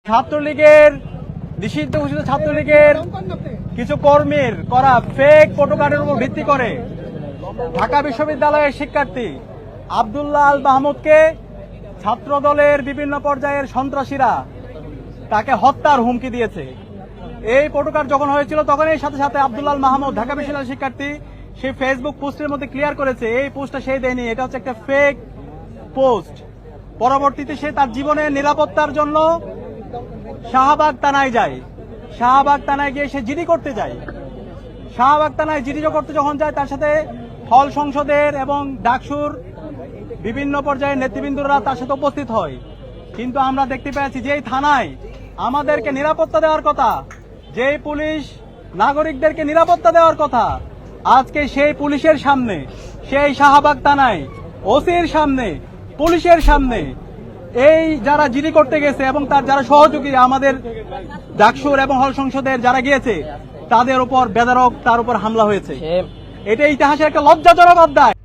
ছাত্রলীগের নিষিদ্ধ ঘোষিত ছাত্রলীগের কিছু কর্মীর করা ফেক ফটোকার্ডের উপর ভিত্তি করে ঢাকা বিশ্ববিদ্যালয়ের শিক্ষার্থী আব্দুল্লাহ আল মাহমুদকে ছাত্র দলের বিভিন্ন পর্যায়ের সন্ত্রাসীরা তাকে হত্যার হুমকি দিয়েছে। এই ফটোকার্ড যখন হয়েছিল তখন এর সাথে সাথে আব্দুল্লাহ আল মাহমুদ ঢাকা বিশ্ববিদ্যালয়ের শিক্ষার্থী সেই ফেসবুক পোস্টের মধ্যে ক্লিয়ার করেছে এই পোস্টটা সে দেয়নি, এটা হচ্ছে একটা ফেক পোস্ট। পরবর্তীতে সে তার জীবনের নিরাপত্তার জন্য শাহবাগ থানায় যায়। শাহবাগ থানায় গিয়ে সে জিডি করতে যায়। শাহবাগ থানায় জিডি করতে যখন যায় তার সাথে হল সংসদের এবং ডাকসুর বিভিন্ন পর্যায়ের নেতৃবৃন্দরা তার সাথে উপস্থিত হয়। কিন্তু আমরা দেখতে পেয়েছি যে এই থানায় আমাদেরকে নিরাপত্তা দেওয়ার কথা, যেই পুলিশ নাগরিকদেরকে নিরাপত্তা দেওয়ার কথা, আজকে সেই পুলিশের সামনে, সেই শাহবাগ থানায় ওসির সামনে, পুলিশের সামনে এই যারা জিডি করতে গেছে এবং তার যারা সহযোগী আমাদের ডাকসুর এবং হল সংসদের যারা গিয়েছে তাদের উপর বেধড়ক তার উপর হামলা হয়েছে। এটা ইতিহাসের একটা লজ্জাজনক অধ্যায়।